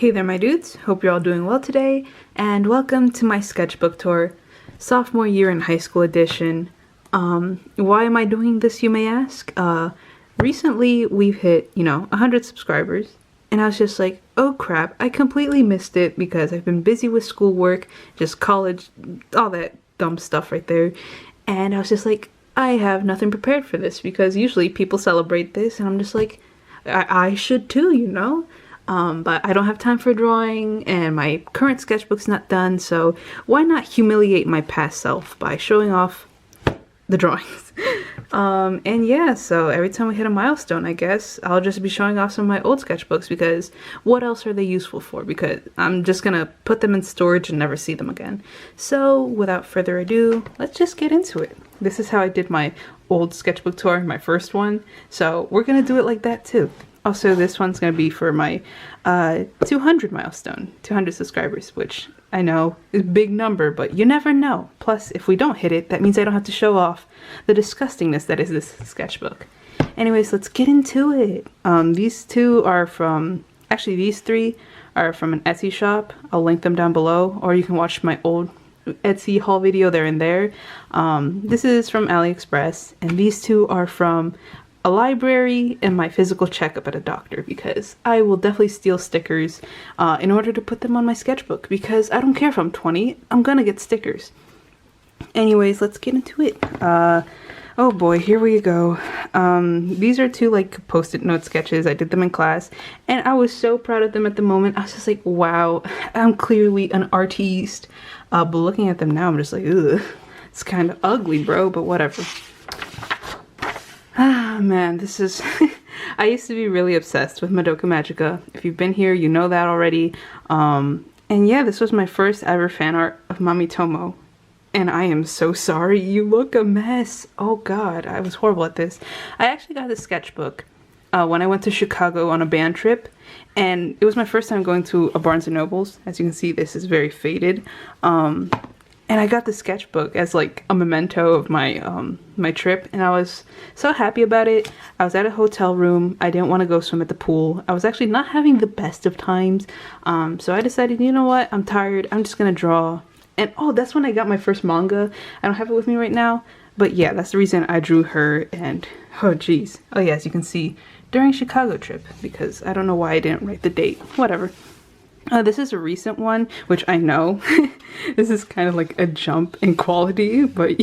Hey there my dudes, hope you're all doing well today, and welcome to my sketchbook tour, sophomore year in high school edition. Why am I doing this, you may ask? Recently we've hit, 100 subscribers, and I was just like, oh crap, I completely missed it because I've been busy with schoolwork, just college, all that dumb stuff right there, and I was just like, I have nothing prepared for this because usually people celebrate this, and I'm just like, I should too, but I don't have time for drawing and my current sketchbook's not done, so why not humiliate my past self by showing off the drawings? And yeah, so every time we hit a milestone, I guess I'll just be showing off some of my old sketchbooks because what else are they useful for? Because I'm just gonna put them in storage and never see them again. So without further ado, let's just get into it. This is how I did my old sketchbook tour, my first one, so we're gonna do it like that too. Also, this one's going to be for my 200 milestone, 200 subscribers, which I know is a big number, but you never know. Plus, if we don't hit it, that means I don't have to show off the disgustingness that is this sketchbook. Anyways, let's get into it. These two are from, actually these three are from an Etsy shop. I'll link them down below, or you can watch my old Etsy haul video there and there. This is from AliExpress, and these two are from a library and my physical checkup at a doctor, because I will definitely steal stickers in order to put them on my sketchbook, because I don't care if I'm 20, I'm gonna get stickers. Anyways, let's get into it. Oh boy, here we go. These are two like post-it note sketches. I did them in class and I was so proud of them at the moment. I was just like, wow, I'm clearly an artiste. But looking at them now, I'm just like, ugh, it's kind of ugly, bro, but whatever. Ah, man, this is... I used to be really obsessed with Madoka Magica. If you've been here, you know that already. And yeah, this was my first ever fan art of Mamitomo. And I am so sorry, you look a mess. Oh god, I was horrible at this. I actually got this sketchbook when I went to Chicago on a band trip. And it was my first time going to a Barnes & Noble's. As you can see, this is very faded. And I got the sketchbook as like a memento of my my trip, and I was so happy about it. I was at a hotel room. I didn't want to go swim at the pool. I was actually not having the best of times. So I decided, you know what? I'm tired. I'm just gonna draw. And oh, that's when I got my first manga. I don't have it with me right now, but yeah, that's the reason I drew her. And oh geez. Oh yeah, as you can see, during Chicago trip, because I don't know why I didn't write the date. Whatever. This is a recent one, which I know this is kind of like a jump in quality, but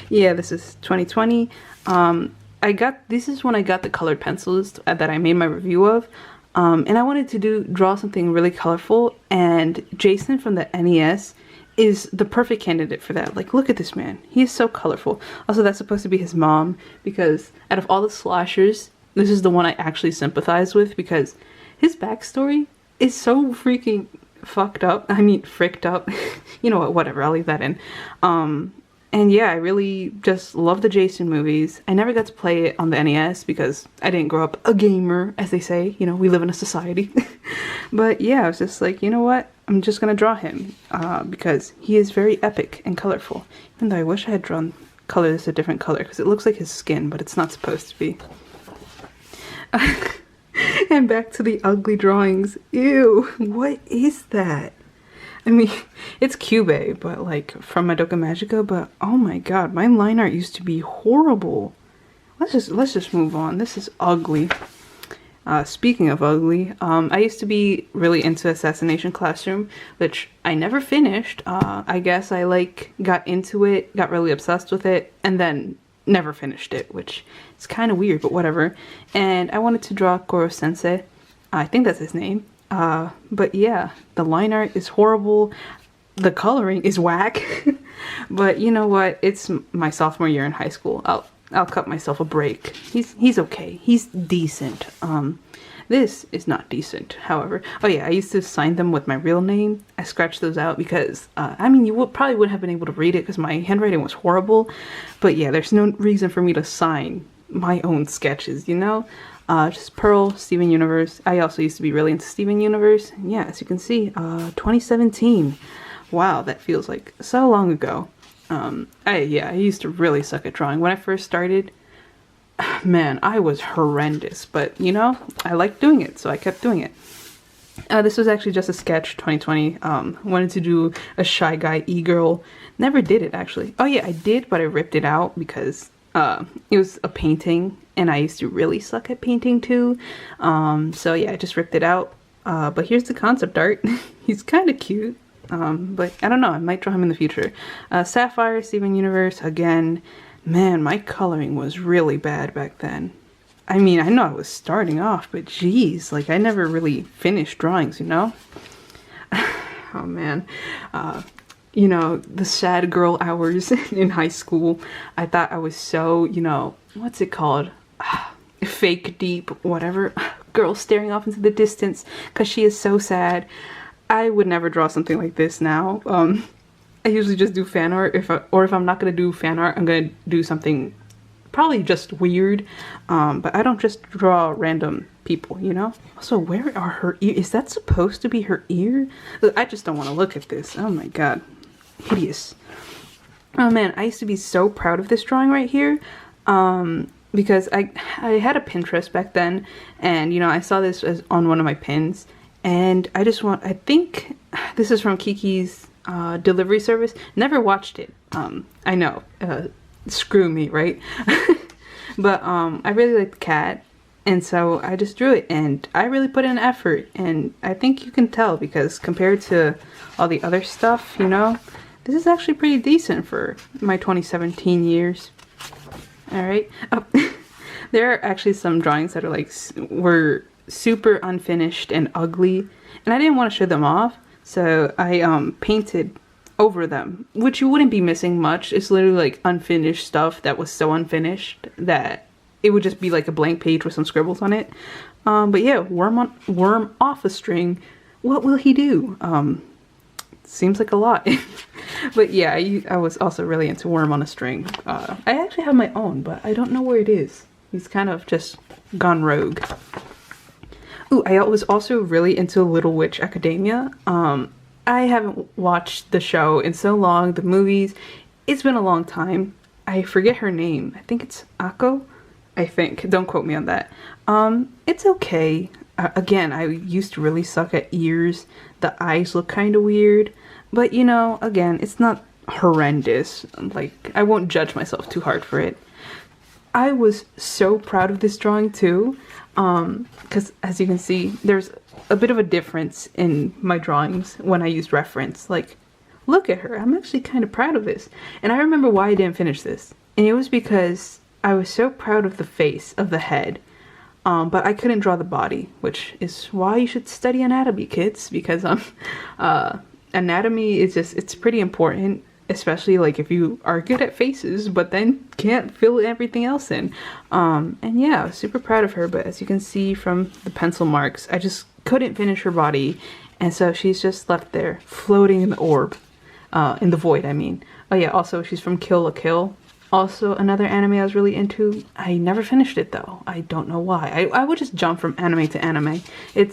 yeah, this is 2020. This is when I got the colored pencils that I made my review of, and I wanted to draw something really colorful, and Jason from the NES is the perfect candidate for that. Like, look at this man, he is so colorful. Also, that's supposed to be his mom, because out of all the slashers, this is the one I actually sympathize with, because his backstory is so freaking fucked up. I mean, fricked up. You know what, whatever, I'll leave that in. And yeah, I really just love the Jason movies. I never got to play it on the NES because I didn't grow up a gamer, as they say. You know, we live in a society. But yeah, I was just like, you know what? I'm just gonna draw him because he is very epic and colorful. Even though I wish I had drawn colors a different color, because it looks like his skin, but it's not supposed to be. And back to the ugly drawings. Ew, what is that? I mean, it's Cube, but like from Madoka Magica, but oh my god, my line art used to be horrible. Let's just move on. This is ugly. Speaking of ugly, I used to be really into Assassination Classroom, which I never finished. I guess I like got into it, got really obsessed with it, and then never finished it, which is kind of weird, but whatever. And I wanted to draw Goro Sensei. I think that's his name. But yeah, the line art is horrible. The coloring is whack. But you know what? It's my sophomore year in high school. I'll cut myself a break. He's okay. He's decent. This is not decent, however. Oh yeah, I used to sign them with my real name. I scratched those out because, I mean, you probably wouldn't have been able to read it because my handwriting was horrible. But yeah, there's no reason for me to sign my own sketches, you know? Just Pearl, Steven Universe. I also used to be really into Steven Universe. And yeah, as you can see, 2017. Wow, that feels like so long ago. I used to really suck at drawing. When I first started, man, I was horrendous, but you know, I liked doing it, so I kept doing it. This was actually just a sketch, 2020. Wanted to do a Shy Guy e-girl. Never did it, actually. Oh yeah, I did, but I ripped it out because it was a painting, and I used to really suck at painting too. So yeah, I just ripped it out. But here's the concept art. He's kind of cute. But I don't know, I might draw him in the future. Sapphire, Steven Universe, again. Man, my coloring was really bad back then. I mean, I know I was starting off, but geez, like I never really finished drawings, you know? Oh man. You know, the sad girl hours in high school. I thought I was so, you know, what's it called? Fake deep, whatever. Girl staring off into the distance because she is so sad. I would never draw something like this now. I usually just do fan art, if I'm not gonna do fan art, I'm gonna do something probably just weird. But I don't just draw random people, you know? Also, where are her ears? Is that supposed to be her ear? I just don't want to look at this. Oh my god. Hideous. Oh man, I used to be so proud of this drawing right here. Because I had a Pinterest back then, and you know, I saw this on one of my pins, and I think this is from Kiki's delivery service. Never watched it. I know, screw me, right? But I really like the cat, and so I just drew it, and I really put in effort, and I think you can tell because compared to all the other stuff, you know, this is actually pretty decent for my 2017 years. Alright, there are actually some drawings that are like, were super unfinished and ugly, and I didn't want to show them off, so I painted over them, which you wouldn't be missing much. It's literally like unfinished stuff that was so unfinished that it would just be like a blank page with some scribbles on it. But yeah, worm off a string, what will he do? Seems like a lot. But yeah, I was also really into Worm on a String. I actually have my own, but I don't know where it is. He's kind of just gone rogue. Ooh, I was also really into Little Witch Academia. I haven't watched the show in so long, the movies. It's been a long time. I forget her name. I think it's Akko. I think. Don't quote me on that. It's okay. Again, I used to really suck at ears. The eyes look kind of weird. But, you know, again, it's not horrendous. Like, I won't judge myself too hard for it. I was so proud of this drawing, too. Because, as you can see, there's a bit of a difference in my drawings when I used reference. Like, look at her. I'm actually kind of proud of this. And I remember why I didn't finish this. And it was because I was so proud of the face, of the head. But I couldn't draw the body, which is why you should study anatomy, kids, because anatomy is just, it's pretty important, especially like if you are good at faces, but then can't fill everything else in. And yeah, I was super proud of her, but as you can see from the pencil marks, I just couldn't finish her body, and so she's just left there, floating in the orb, in the void, I mean. Oh yeah, also she's from Kill la Kill. Also, another anime I was really into. I never finished it though. I don't know why. I would just jump from anime to anime. It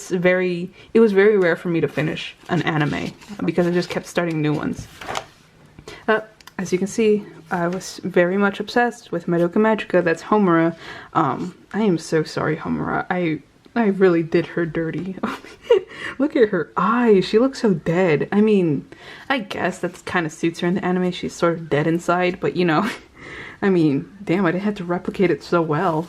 was very rare for me to finish an anime because I just kept starting new ones. As you can see, I was very much obsessed with Madoka Magica. That's Homura. I am so sorry, Homura. I really did her dirty. Look at her eyes. She looks so dead. I mean, I guess that kind of suits her in the anime. She's sort of dead inside, but you know. I mean, damn, I didn't have to replicate it so well.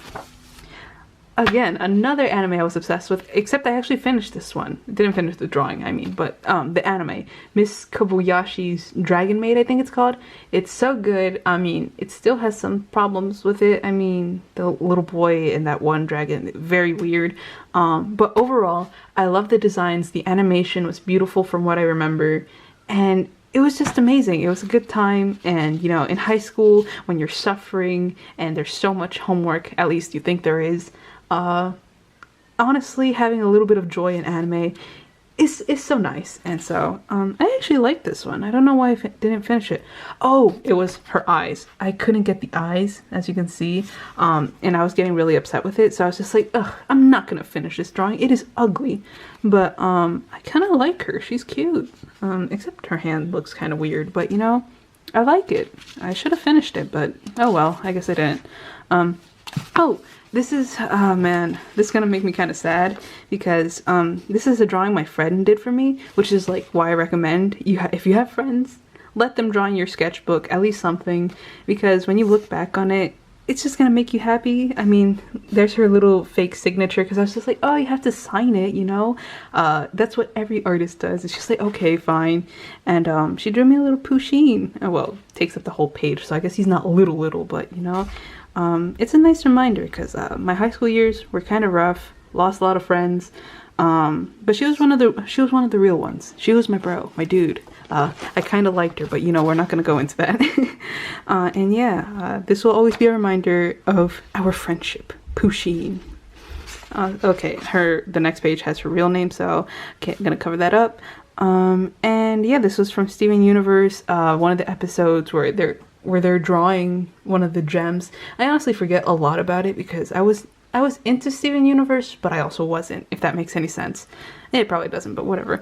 Again, another anime I was obsessed with, except I actually finished this one. Didn't finish the drawing, I mean, but the anime. Miss Kobayashi's Dragon Maid, I think it's called. It's so good. I mean, it still has some problems with it. I mean, the little boy and that one dragon, very weird. But overall, I love the designs. The animation was beautiful from what I remember. And it was just amazing. It was a good time, and you know, in high school, when you're suffering and there's so much homework, at least you think there is, honestly, having a little bit of joy in anime is so nice. And so, I actually liked this one. I don't know why I didn't finish it. Oh, it was her eyes. I couldn't get the eyes, as you can see, and I was getting really upset with it, so I was just like, ugh, I'm not gonna finish this drawing. It is ugly. But, I kind of like her. She's cute. Except her hand looks kind of weird, but you know, I like it. I should have finished it, but oh well, I guess I didn't. Oh, this is, oh man, this is gonna make me kind of sad because this is a drawing my friend did for me, which is like why I recommend if you have friends, let them draw in your sketchbook, at least something, because when you look back on it, it's just gonna make you happy. I mean, there's her little fake signature, because I was just like, oh, you have to sign it, you know? That's what every artist does. It's just like, okay, fine. And she drew me a little Pusheen. Oh, well, takes up the whole page, so I guess he's not little, but you know? It's a nice reminder, because my high school years were kind of rough, lost a lot of friends, but she was one of the real ones. She was my bro, my dude. I kind of liked her, but you know, we're not gonna go into that. And yeah, this will always be a reminder of our friendship, Pusheen. Okay, the next page has her real name, so okay, I'm gonna cover that up. And yeah, this was from Steven Universe, one of the episodes where they're drawing one of the gems. I honestly forget a lot about it because I was into Steven Universe, but I also wasn't, if that makes any sense. It probably doesn't, but whatever.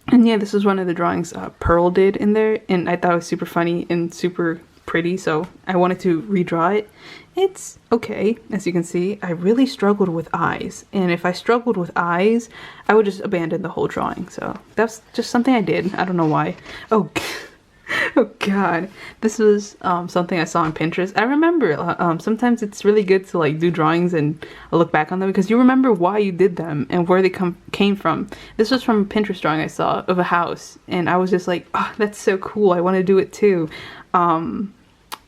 And yeah, this was one of the drawings Pearl did in there, and I thought it was super funny and super pretty, so I wanted to redraw it. It's okay, as you can see. I really struggled with eyes, and if I struggled with eyes, I would just abandon the whole drawing, so that's just something I did. I don't know why. Oh, oh god, this was something I saw on Pinterest. I remember sometimes it's really good to like do drawings and look back on them because you remember why you did them and where they came from. This was from a Pinterest drawing I saw of a house, and I was just like, oh, that's so cool, I want to do it too.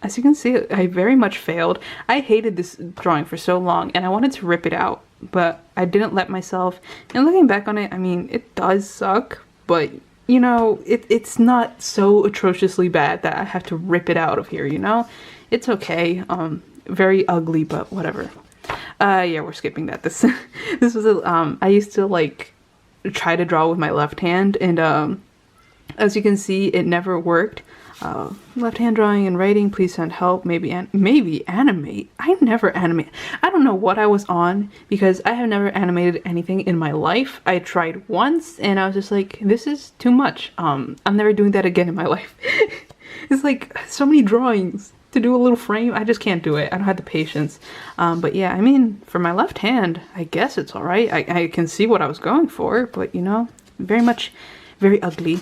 As you can see, I very much failed. I hated this drawing for so long and I wanted to rip it out, but I didn't let myself. And looking back on it, I mean, it does suck, but you know, it's not so atrociously bad that I have to rip it out of here, you know? It's okay. Very ugly, but whatever. Yeah, we're skipping that. This was I used to like try to draw with my left hand, and as you can see, it never worked. Left hand drawing and writing, please send help. Maybe animate. I never animate. I don't know what I was on because I have never animated anything in my life. I tried once and I was just like, this is too much. I'm never doing that again in my life. It's like so many drawings to do a little frame. I just can't do it. I don't have the patience. But yeah, I mean, for my left hand, I guess it's all right. I can see what I was going for, but you know, very ugly.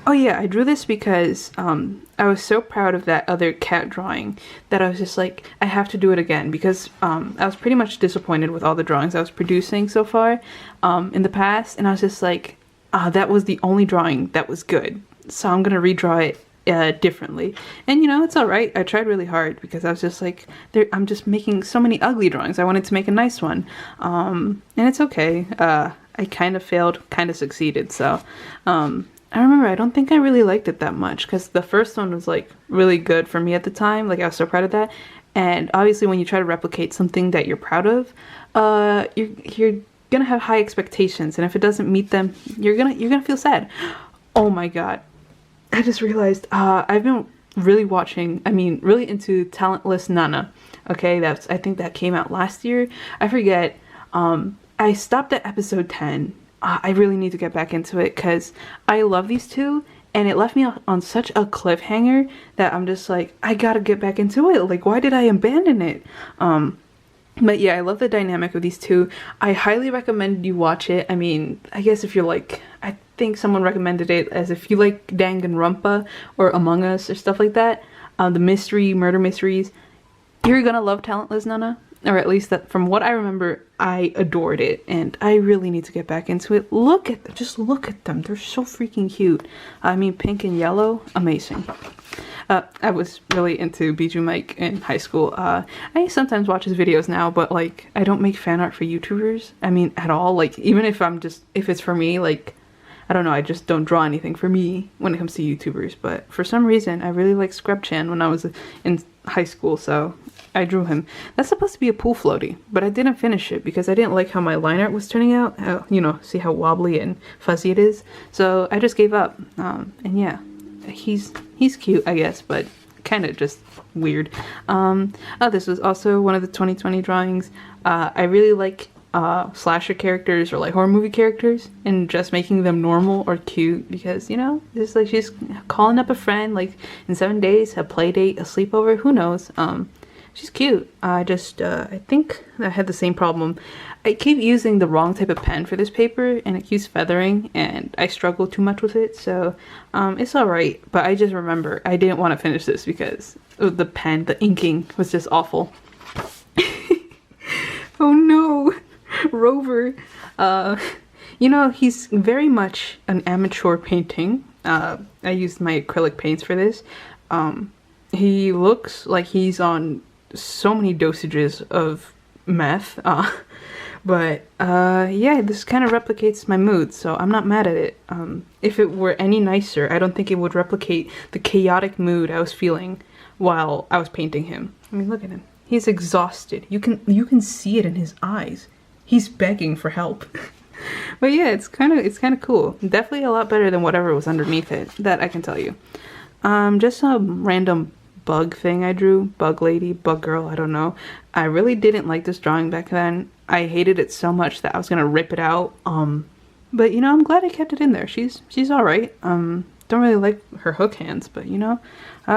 Oh yeah, I drew this because I was so proud of that other cat drawing that I was just like, I have to do it again because I was pretty much disappointed with all the drawings I was producing so far in the past, and I was just like, that was the only drawing that was good, so I'm gonna redraw it differently. And you know, it's alright. I tried really hard because I was just like, I'm just making so many ugly drawings. I wanted to make a nice one, and it's okay. I kind of failed, kind of succeeded, so I remember I don't think I really liked it that much because the first one was like really good for me at the time. Like I was so proud of that, and obviously when you try to replicate something that you're proud of, you're gonna have high expectations, and if it doesn't meet them, you're gonna feel sad. Oh my god, I just realized I've been really really into Talentless Nana. Okay, I think that came out last year. I forget. I stopped at episode 10. I really need to get back into it because I love these two, and it left me on such a cliffhanger that I'm just like, I gotta get back into it. Like, why did I abandon it? But yeah, I love the dynamic of these two. I highly recommend you watch it. I mean, I guess if you're like, I think someone recommended it as if you like Danganronpa or Among Us or stuff like that, the murder mysteries, you're gonna love Talentless Nana. Or at least that from what I remember, I adored it, and I really need to get back into it. Look at them, just look at them. They're so freaking cute. I mean, pink and yellow, amazing. I was really into Bijou Mike in high school. I sometimes watch his videos now, but like, I don't make fan art for YouTubers. I mean, at all. Like, even if it's for me, like, I don't know, I just don't draw anything for me when it comes to YouTubers. But for some reason, I really liked Scrubchan when I was in high school, so I drew him. That's supposed to be a pool floaty, but I didn't finish it because I didn't like how my line art was turning out. You know, see how wobbly and fuzzy it is? So I just gave up. And yeah, he's cute, I guess, but kind of just weird. Oh, this was also one of the 2020 drawings. I really like slasher characters or like horror movie characters and just making them normal or cute because, you know, it's like she's calling up a friend like in 7 days, a play date, a sleepover, who knows. she's cute. I think I had the same problem. I keep using the wrong type of pen for this paper, and it keeps feathering, and I struggle too much with it, so it's alright. But I just remember I didn't want to finish this because the pen, the inking was just awful. Oh no, Rover. You know, he's very much an amateur painting. I used my acrylic paints for this. He looks like he's on so many dosages of meth. But yeah, this kind of replicates my mood, so I'm not mad at it. If it were any nicer, I don't think it would replicate the chaotic mood I was feeling while I was painting him. I mean, look at him. He's exhausted. You can see it in his eyes. He's begging for help. But yeah, it's kind of cool. Definitely a lot better than whatever was underneath it. That I can tell you. Just some random bug thing I drew. Bug lady, bug girl, I don't know. I really didn't like this drawing back then. I hated it so much that I was gonna rip it out. But you know, I'm glad I kept it in there. She's alright. Don't really like her hook hands, but you know,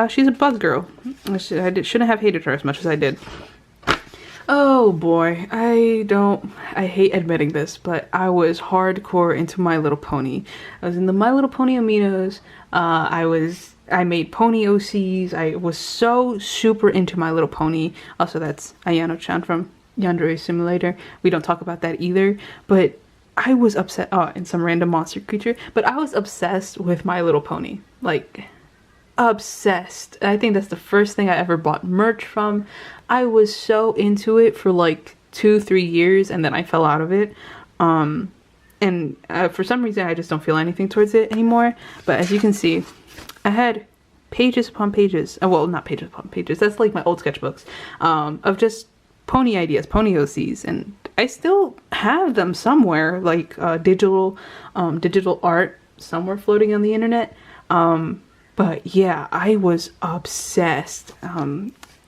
she's a bug girl. I shouldn't have hated her as much as I did. Oh boy, I hate admitting this, but I was hardcore into My Little Pony. I was in the My Little Pony aminos. I made pony OCs. I was so super into My Little Pony. Also, that's Ayano-chan from Yandere Simulator. We don't talk about that either, but I was upset. Oh, and some random monster creature. But I was obsessed with My Little Pony. Like, obsessed. I think that's the first thing I ever bought merch from. I was so into it for like 2-3 years, and then I fell out of it. And for some reason I just don't feel anything towards it anymore. But as you can see, I had pages upon pages, well, not pages upon pages, that's like my old sketchbooks, of just pony ideas, pony OCs, and I still have them somewhere, like digital art somewhere floating on the internet. But yeah, I was obsessed.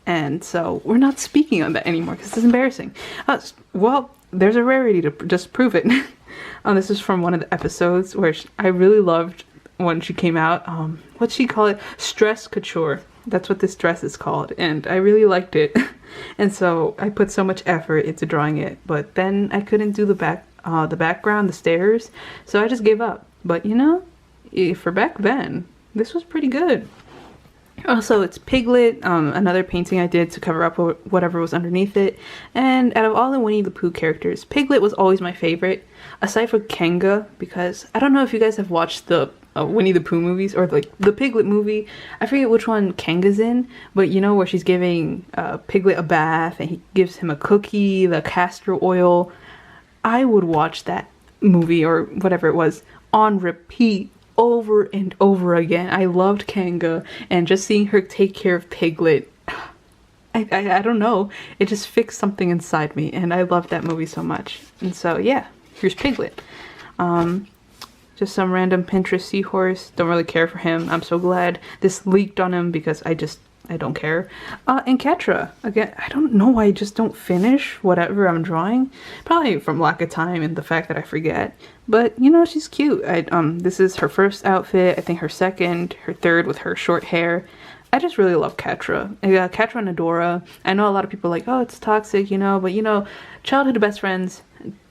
And so we're not speaking on that anymore because it's embarrassing. Well, there's a rarity to just prove it. This is from one of the episodes where I really loved when she came out. What'd she call it? Stress Couture. That's what this dress is called. And I really liked it. And so I put so much effort into drawing it. But then I couldn't do the background, the stairs. So I just gave up. But you know, for back then, this was pretty good. Also, it's Piglet, another painting I did to cover up whatever was underneath it. And out of all the Winnie the Pooh characters, Piglet was always my favorite, aside from Kanga, because I don't know if you guys have watched the Winnie the Pooh movies, or like the Piglet movie. I forget which one Kanga's in, but you know where she's giving Piglet a bath and he gives him a cookie, the castor oil. I would watch that movie, or whatever it was, on repeat over and over again. I loved Kanga, and just seeing her take care of Piglet, I don't know, it just fixed something inside me, and I loved that movie so much. And so yeah, here's Piglet. Just some random Pinterest seahorse. Don't really care for him. I'm so glad this leaked on him because I don't care. And Ketra, again, I don't know why I just don't finish whatever I'm drawing. Probably from lack of time and the fact that I forget. But, you know, she's cute. This is her first outfit, I think her second, her third with her short hair. I just really love Ketra. Ketra and Adora. I know a lot of people are like, oh, it's toxic, you know, but you know, childhood best friends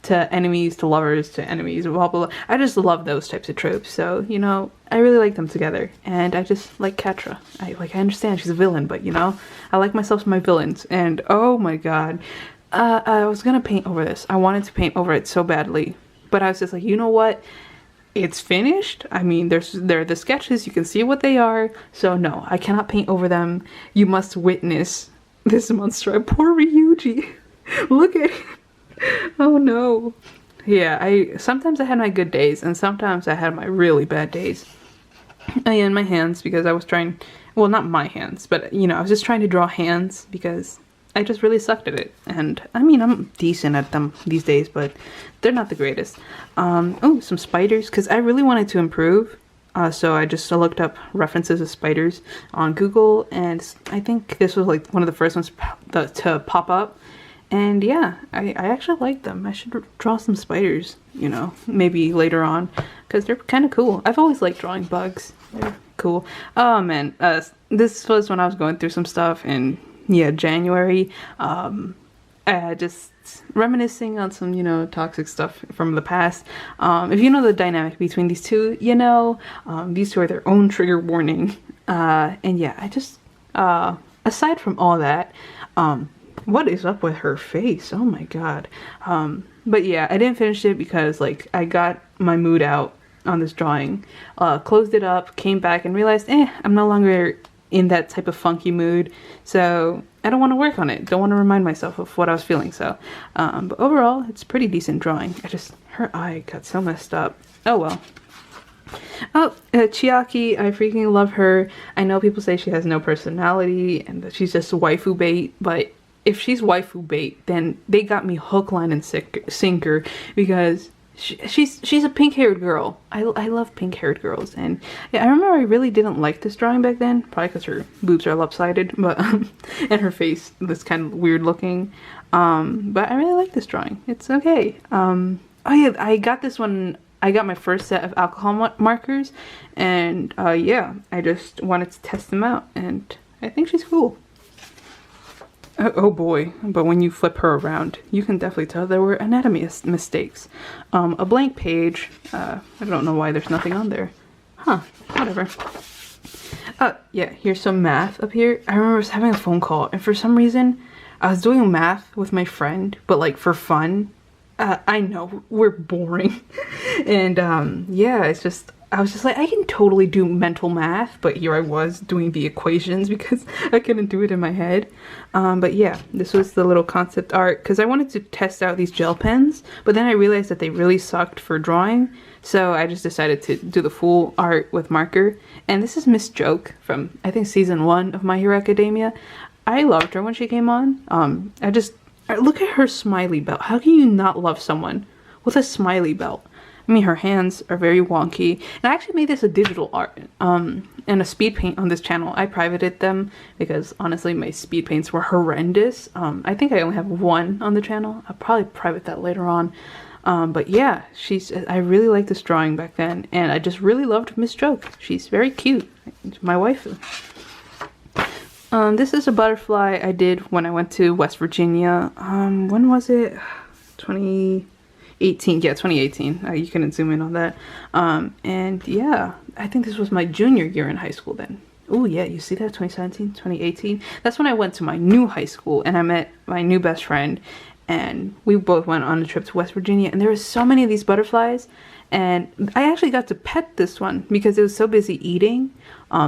to enemies to lovers to enemies, blah, blah, blah. I just love those types of tropes. So, you know, I really like them together. And I just like Ketra. I understand she's a villain, but you know, I like myself some my villains. And oh my god, I was gonna paint over this. I wanted to paint over it so badly, but I was just like, you know what? It's finished. I mean, they're the sketches. You can see what they are. So no, I cannot paint over them. You must witness this monster. Poor Ryuji. Look at him. Oh no. Yeah, sometimes I had my good days, and sometimes I had my really bad days. In my hands, because I was trying, well, not my hands, but you know, I was just trying to draw hands because I just really sucked at it. And I mean, I'm decent at them these days, but they're not the greatest. Oh, some spiders, because I really wanted to improve. So I just looked up references of spiders on Google, and I think this was like one of the first ones to pop up. And yeah, I actually like them. I should draw some spiders, you know, maybe later on, because they're kind of cool. I've always liked drawing bugs. They're cool. Oh man, this was when I was going through some stuff, and yeah, January. Just reminiscing on some, you know, toxic stuff from the past. If you know the dynamic between these two, you know, these two are their own trigger warning. And yeah, I just, aside from all that, what is up with her face? Oh my god. But yeah, I didn't finish it because, like, I got my mood out on this drawing, closed it up, came back and realized, I'm no longer in that type of funky mood, so I don't want to work on it. Don't want to remind myself of what I was feeling. So but overall, it's pretty decent drawing. Her eye got so messed up. Oh well. Oh, Chiaki, I freaking love her. I know people say she has no personality and that she's just waifu bait, but if she's waifu bait, then they got me hook, line, and sinker, because she's a pink-haired girl. I love pink-haired girls. And yeah, I remember I really didn't like this drawing back then, probably because her boobs are lopsided, but and her face was kind of weird looking. But I really like this drawing. It's okay. Oh yeah, I got this one. I got my first set of alcohol markers, and yeah, I just wanted to test them out, and I think she's cool. Oh boy, but when you flip her around, you can definitely tell there were anatomy mistakes. A blank page, I don't know why there's nothing on there. Huh, whatever. Yeah, here's some math up here. I remember I was having a phone call, and for some reason, I was doing math with my friend, but like for fun. I know, we're boring. And yeah, I was just like, I can totally do mental math, but here I was doing the equations because I couldn't do it in my head. But yeah, this was the little concept art because I wanted to test out these gel pens, but then I realized that they really sucked for drawing. So I just decided to do the full art with marker. And this is Miss Joke from, I think, season 1 of My Hero Academia. I loved her when she came on. Look at her smiley belt. How can you not love someone with a smiley belt? I mean, her hands are very wonky. And I actually made this a digital art and a speed paint on this channel. I privated them because honestly my speed paints were horrendous. I think I only have one on the channel. I'll probably private that later on. But yeah, I really liked this drawing back then, and I just really loved Miss Joke. She's very cute. My waifu. This is a butterfly I did when I went to West Virginia. When was it? 2018. Yeah, 2018. You couldn't zoom in on that. And yeah, I think this was my junior year in high school then. Oh yeah, you see that? 2017, 2018. That's when I went to my new high school and I met my new best friend, and we both went on a trip to West Virginia, and there were so many of these butterflies, and I actually got to pet this one because it was so busy eating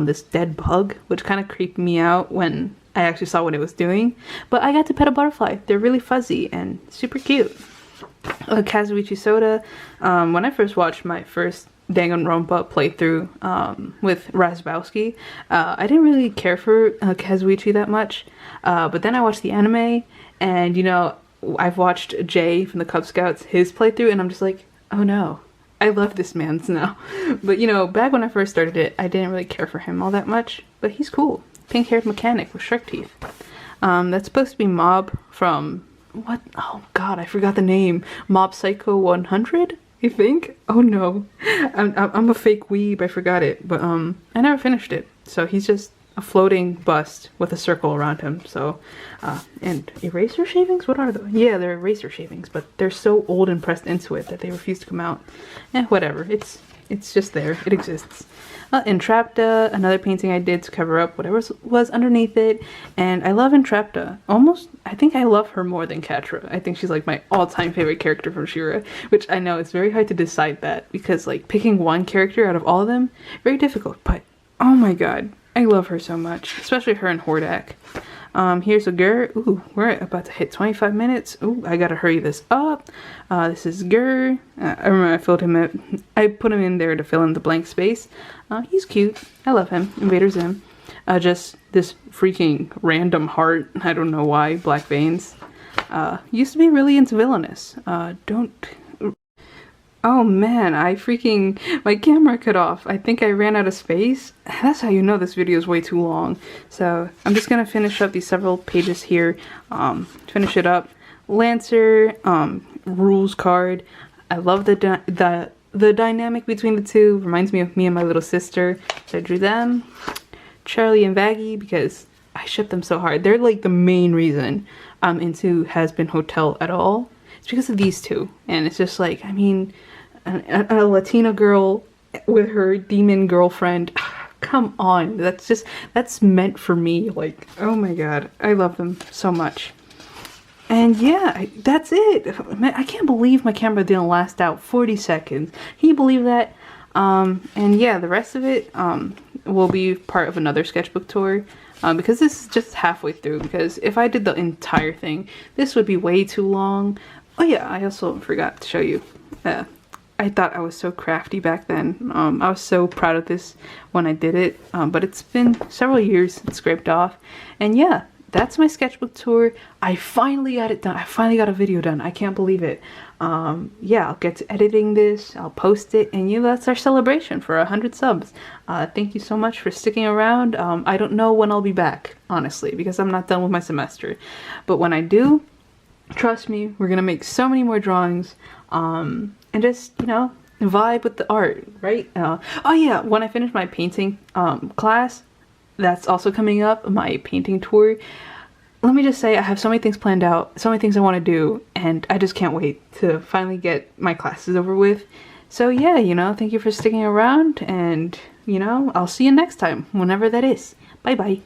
this dead bug, which kind of creeped me out when I actually saw what it was doing. But I got to pet a butterfly. They're really fuzzy and super cute. Kazuichi Soda. When I first watched my first Danganronpa playthrough with Razbowski, I didn't really care for Kazuichi that much. But then I watched the anime, and you know, I've watched Jay from the Cub Scouts, his playthrough, and I'm just like, oh no, I love this man now. But you know, back when I first started it, I didn't really care for him all that much, but he's cool. Pink-haired mechanic with shark teeth. That's supposed to be Mob from, what? Oh god, I forgot the name. Mob Psycho 100, I think? Oh no. I'm a fake weeb, I forgot it. But I never finished it. So he's just a floating bust with a circle around him. So, and eraser shavings? What are those? Yeah, they're eraser shavings, but they're so old and pressed into it that they refuse to come out. Whatever. It's just there. It exists. Entrapta, another painting I did to cover up whatever was underneath it. And I love Entrapta. I think I love her more than Catra. I think she's like my all-time favorite character from Shira, which I know it's very hard to decide that because like picking one character out of all of them, very difficult. But oh my god, I love her so much, especially her and Hordak. Here's a Gur. Ooh, we're about to hit 25 minutes. Ooh, I gotta hurry this up. This is Gur. I remember I put him in there to fill in the blank space. He's cute. I love him. Invader Zim. Just this freaking random heart. I don't know why. Black veins. Used to be really into villainous. Oh man, my camera cut off. I think I ran out of space. That's how you know this video is way too long. So I'm just gonna finish up these several pages here. Finish it up. Lancer, rules card. I love the dynamic between the two. Reminds me of me and my little sister. So I drew them. Charlie and Vaggie, because I ship them so hard. They're like the main reason I'm into Has Been Hotel at all. It's because of these two. And it's just like, I mean, a Latina girl with her demon girlfriend. Come on. That's meant for me. Like, oh my god. I love them so much. And yeah, that's it. Man, I can't believe my camera didn't last out 40 seconds. Can you believe that? And yeah, the rest of it will be part of another sketchbook tour. Because this is just halfway through. Because if I did the entire thing, this would be way too long. Oh yeah, I also forgot to show you. I thought I was so crafty back then. I was so proud of this when I did it. But it's been several years since scraped off. And yeah, that's my sketchbook tour. I finally got it done. I finally got a video done. I can't believe it. Yeah, I'll get to editing this. I'll post it. And yeah, that's our celebration for 100 subs. Thank you so much for sticking around. I don't know when I'll be back, honestly, because I'm not done with my semester. But when I do, trust me, we're gonna make so many more drawings. And just, you know, vibe with the art, right? Oh yeah, when I finish my painting class, that's also coming up, my painting tour. Let me just say, I have so many things planned out, so many things I want to do, and I just can't wait to finally get my classes over with. So yeah, you know, thank you for sticking around, and, you know, I'll see you next time, whenever that is. Bye bye.